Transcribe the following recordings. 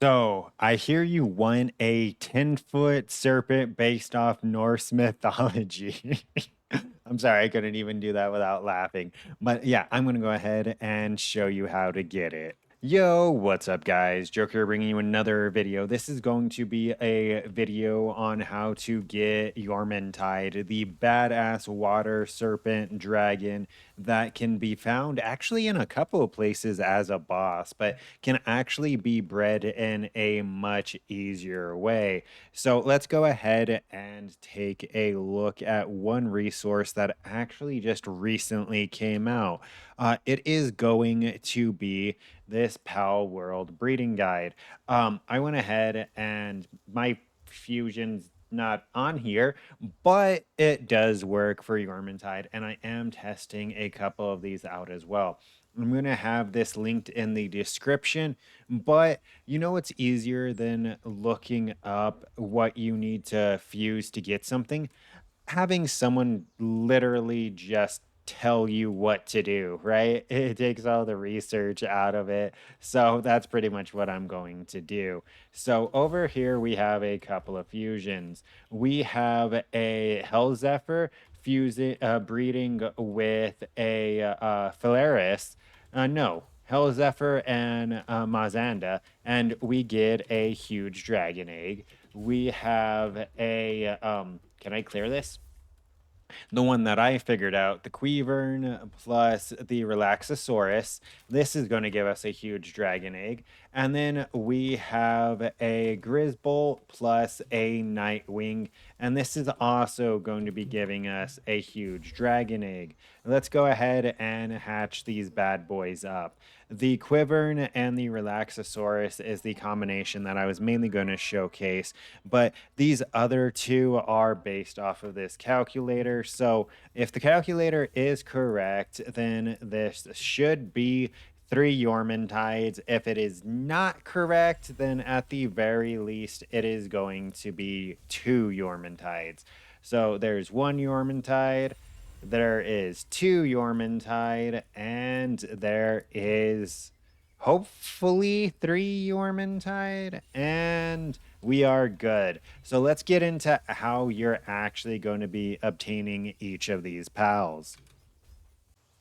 So, I hear you want a 10-foot serpent based off Norse mythology. I'm sorry, I couldn't even do that without laughing. But yeah, I'm going to go ahead and show you how to get it. Yo, what's up, guys? Joker bringing you another video. This is going to be a video on how to get Yormantide, the badass water serpent dragon that can be found actually in a couple of places as a boss, but can actually be bred in a much easier way. So let's go ahead and take a look at one resource that actually just recently came out. It is going to be this Palworld breeding guide. I went ahead and my fusion's not on here, but it does work for Yormantide, and I am testing a couple of these out as well. I'm going to have this linked in the description, but you know what's easier than looking up what you need to fuse to get something? Having someone literally just tell you what to do, right? It takes all the research out of it. So that's pretty much what I'm going to do. So over here, we have a couple of fusions. We have a Hell Zephyr fusing, breeding with a Phalaris. No, Hell Zephyr and Mazanda, and we get a huge dragon egg. We have a can I clear this? The one that I figured out, the Quivern plus the Relaxosaurus. This is going to give us a huge dragon egg. And then we have a Grizzbolt plus a Nightwing. And this is also going to be giving us a huge dragon egg. Let's go ahead and hatch these bad boys up. The Quivern and the Relaxosaurus is the combination that I was mainly going to showcase, but these other two are based off of this calculator. So if the calculator is correct, then this should be 3 Yormantides. If it is not correct, then at the very least, it is going to be 2 Yormantides. So there's 1 Yormantide, there is 2 Yormantide, and there is hopefully 3 Yormantide, and we are good. So let's get into how you're actually going to be obtaining each of these pals.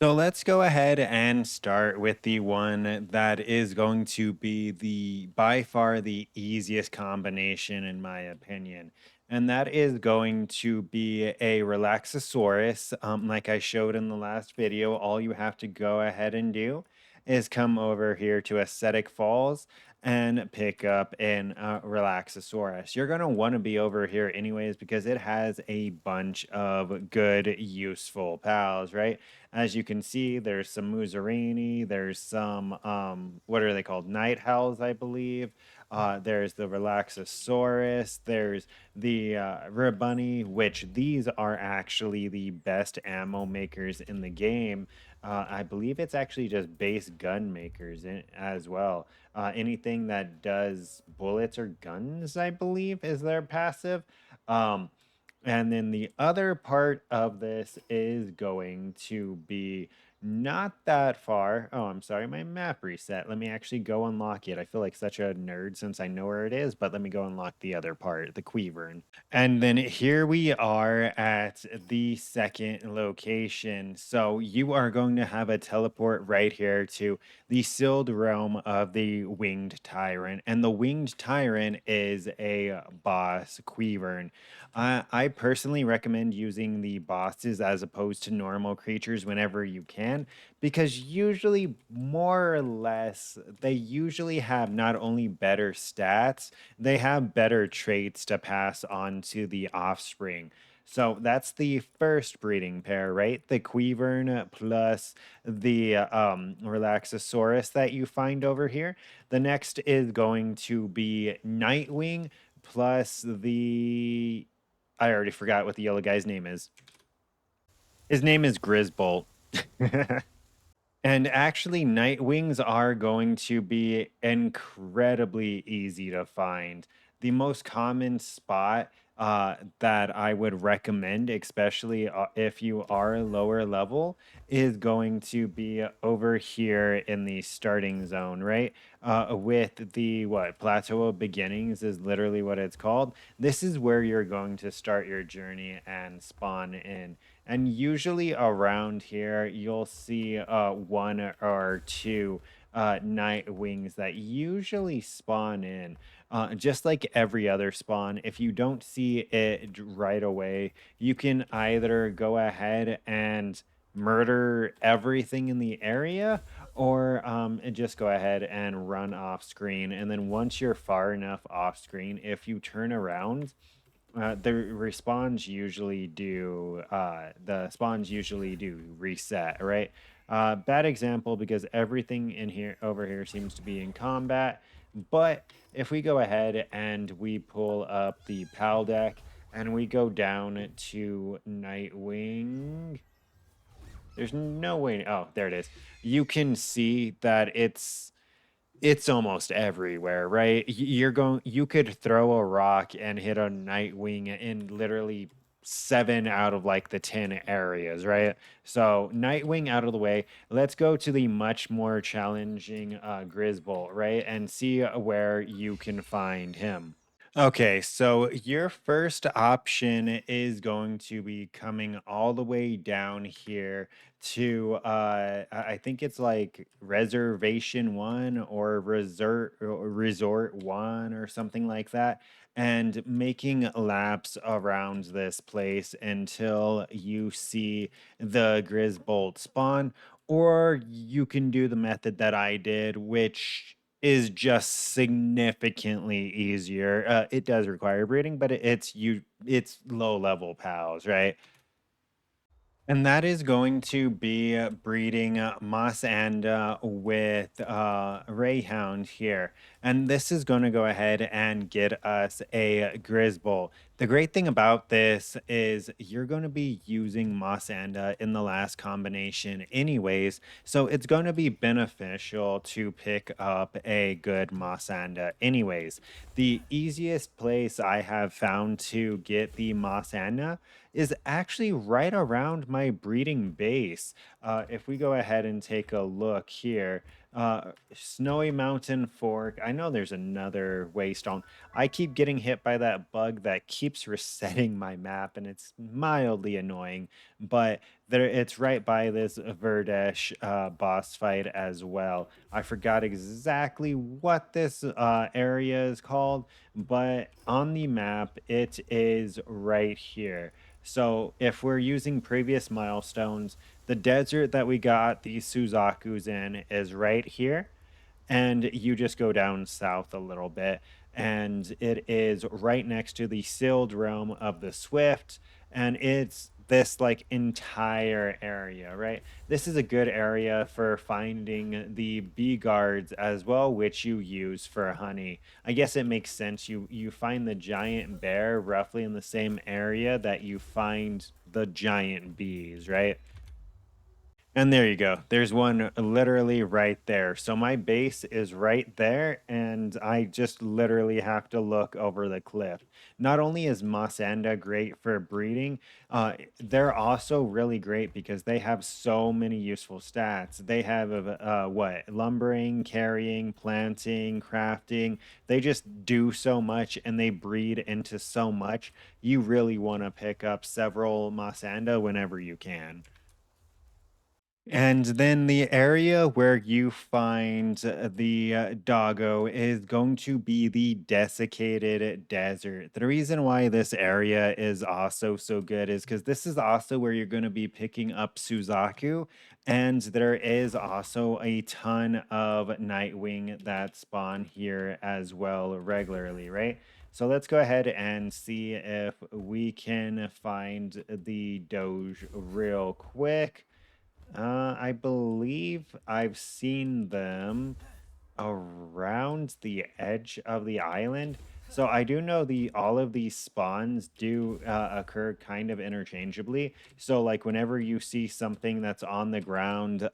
So let's go ahead and start with the one that is going to be the by far the easiest combination in my opinion. And that is going to be a Relaxosaurus. Like I showed in the last video, all you have to go ahead and do is come over here to Ascetic Falls and pick up an Relaxosaurus. You're going to want to be over here anyways because it has a bunch of good, useful pals, right? As you can see, there's some Muzarini, there's some, what are they called? Night Howls, I believe. There's the Relaxosaurus, there's the Rabunny, which these are actually the best ammo makers in the game. I believe it's actually just base gun makers as well. Anything that does bullets or guns, I believe, is their passive. Um, and then the other part of this is going to be not that far. Oh, I'm sorry, my map reset. Let me actually go unlock it. I feel like such a nerd since I know where it is, but let me go unlock the other part, the Quivern. And then here we are at the second location. So you are going to have a teleport right here to the sealed realm of the Winged Tyrant. And the Winged Tyrant is a boss Quivern. I personally recommend using the bosses as opposed to normal creatures whenever you can, because usually, more or less, they usually have not only better stats, they have better traits to pass on to the offspring. So that's the first breeding pair, right? The Quivern plus the Relaxosaurus that you find over here. The next is going to be Nightwing plus the I already forgot what the yellow guy's name is. His name is Grizzbolt. And actually, Nightwings are going to be incredibly easy to find. The most common spot that I would recommend, especially if you are lower level, is going to be over here in the starting zone, right? With the what plateau of beginnings is literally what it's called. This is where you're going to start your journey and spawn in. And usually around here, you'll see one or two night wings that usually spawn in. Just like every other spawn, if you don't see it right away, you can either go ahead and murder everything in the area, or and just go ahead and run off screen. And then once you're far enough off screen, if you turn around, the spawns usually do reset, right? Bad example because everything in here over here seems to be in combat. But if we go ahead and we pull up the PAL deck and we go down to Nightwing, there's no way. Oh, there it is. You can see that it's almost everywhere, right? You could throw a rock and hit a Nightwing in literally 7 out of like the 10 areas, right? So Nightwing out of the way. Let's go to the much more challenging Grisbolt, right? And see where you can find him. Okay, so your first option is going to be coming all the way down here to I think it's like reservation one or resort one or something like that, and making laps around this place until you see the Grisbolt spawn, or you can do the method that I did, which is just significantly easier. It does require breeding, but it's low level pals, right? And that is going to be breeding Moss Anda with Rayhound here. And this is going to go ahead and get us a Grisbolt. The great thing about this is you're going to be using Moss Anda in the last combination anyways. So it's going to be beneficial to pick up a good Moss Anda anyways. The easiest place I have found to get the Moss Anda is actually right around my breeding base. If we go ahead and take a look here, Snowy Mountain Fork. I know there's another waystone. I keep getting hit by that bug that keeps resetting my map, and it's mildly annoying. But it's right by this Verdesh boss fight as well. I forgot exactly what this area is called, but on the map, it is right here. So if we're using previous milestones, the desert that we got these Suzakus in is right here, and you just go down south a little bit, and it is right next to the sealed realm of the Swift, and it's this like entire area, right? This is a good area for finding the bee guards as well, which you use for honey. I guess it makes sense. You find the giant bear roughly in the same area that you find the giant bees, right? And there you go. There's one literally right there. So my base is right there, and I just literally have to look over the cliff. Not only is Mossanda great for breeding, they're also really great because they have so many useful stats. They have what lumbering, carrying, planting, crafting. They just do so much, and they breed into so much. You really want to pick up several Mossanda whenever you can. And then the area where you find the doggo is going to be the desiccated desert. The reason why this area is also so good is because this is also where you're going to be picking up Suzaku. And there is also a ton of Nightwing that spawn here as well regularly, right? So let's go ahead and see if we can find the Doge real quick. I believe I've seen them around the edge of the island. So I do know the all of these spawns do occur kind of interchangeably. So like whenever you see something that's on the ground,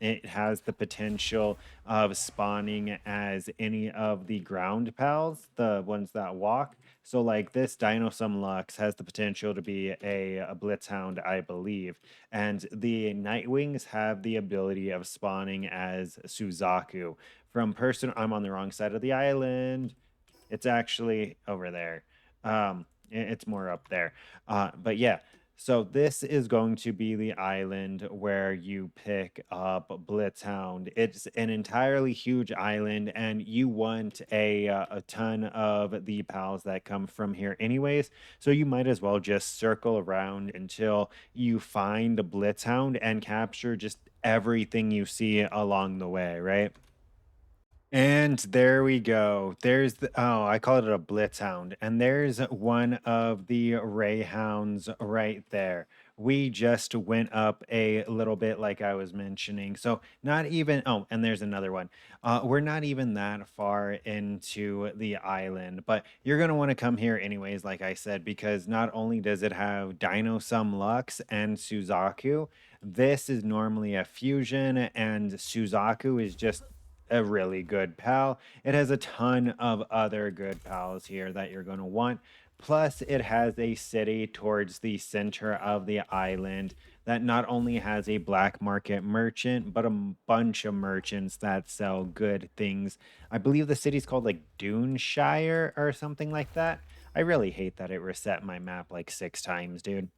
it has the potential of spawning as any of the ground pals, the ones that walk. So like this Dinosum Lux has the potential to be a Blitzhound, I believe, and the Nightwings have the ability of spawning as Suzaku. From person, I'm on the wrong side of the island. It's actually over there. It's more up there. But yeah, so this is going to be the island where you pick up Blitzhound. It's an entirely huge island, and you want a ton of the pals that come from here anyways. So you might as well just circle around until you find a Blitzhound and capture just everything you see along the way, right? And there we go. There's the, oh, I called it a blitz hound. And there's one of the ray hounds right there. We just went up a little bit, like I was mentioning. So, not even, oh, and there's another one. We're not even that far into the island, but you're going to want to come here anyways, like I said, because not only does it have Dino Sum Lux and Suzaku, this is normally a fusion, and Suzaku is just a really good pal. It has a ton of other good pals here that you're going to want. Plus, it has a city towards the center of the island that not only has a black market merchant, but a bunch of merchants that sell good things. I believe the city's called like Duneshire or something like that. I really hate that it reset my map like 6 times, dude.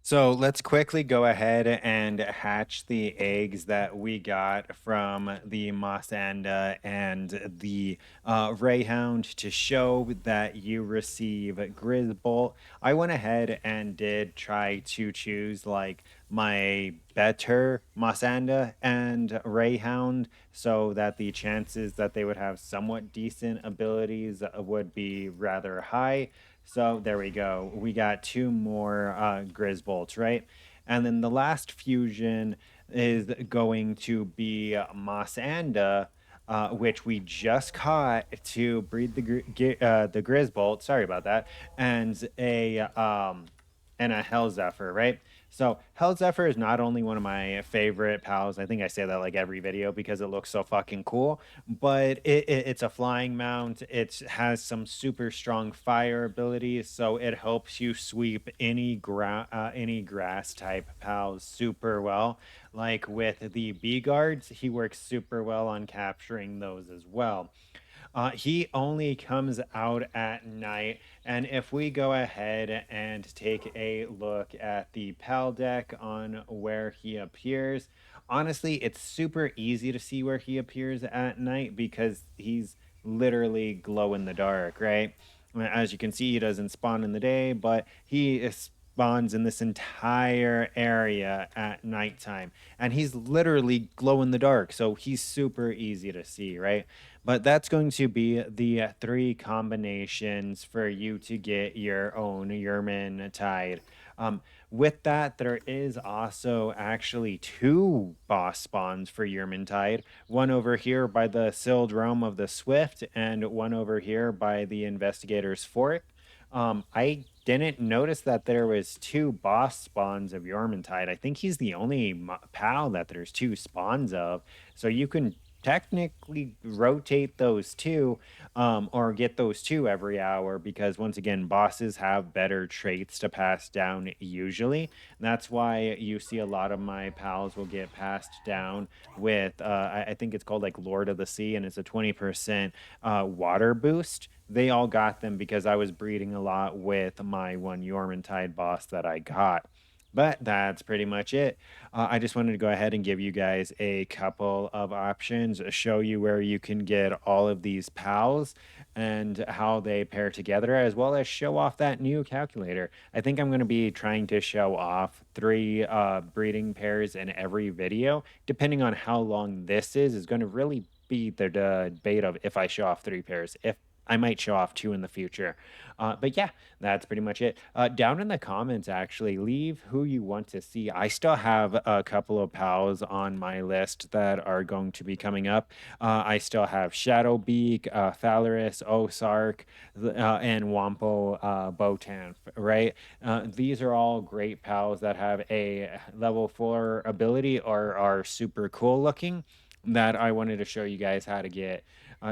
So let's quickly go ahead and hatch the eggs that we got from the Mossanda and the Rayhound to show that you receive Grizzbolt. I went ahead and did try to choose like my better Mossanda and Rayhound so that the chances that they would have somewhat decent abilities would be rather high. So there we go. We got two more Grizzbolts, right? And then the last fusion is going to be Mossanda, which we just caught to breed the Grizzbolt. Sorry about that. And a Hell Zephyr, right? So Hell Zephyr is not only one of my favorite pals. I think I say that like every video because it looks so fucking cool. But it's a flying mount. It has some super strong fire abilities, so it helps you sweep any grass type pals super well. Like with the bee guards, he works super well on capturing those as well. He only comes out at night. And if we go ahead and take a look at the PAL deck on where he appears, honestly, it's super easy to see where he appears at night because he's literally glow in the dark, right? As you can see, he doesn't spawn in the day, but spawns in this entire area at nighttime. And he's literally glow in the dark. So he's super easy to see, right? But that's going to be the three combinations for you to get your own Yerman Tide. With that, there is also actually two boss spawns for Yerman Tide. One over here by the Sealed Realm of the Swift, and one over here by the Investigator's Fork. I didn't notice that there was two boss spawns of Yormintide. I think he's the only pal that there's two spawns of. So you can technically rotate those two, or get those two every hour because once again, bosses have better traits to pass down usually. And that's why you see a lot of my pals will get passed down with I think it's called like Lord of the Sea, and it's a 20% water boost. They all got them because I was breeding a lot with my one Yormintide boss that I got. But that's pretty much it. I just wanted to go ahead and give you guys a couple of options, show you where you can get all of these pals and how they pair together, as well as show off that new calculator. I think I'm going to be trying to show off three breeding pairs in every video. Depending on how long this is going to really be the debate of if I show off three pairs. If I might show off two in the future. But yeah, that's pretty much it. Down in the comments, actually, leave who you want to see. I still have a couple of pals on my list that are going to be coming up. I still have Shadowbeak, Thalaris, Osark, and Wampo Botan, right? These are all great pals that have a level 4 ability or are super cool looking that I wanted to show you guys how to get.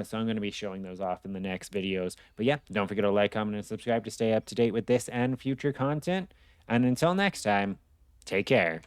So I'm going to be showing those off in the next videos. But yeah, don't forget to like, comment, and subscribe to stay up to date with this and future content. And until next time, take care.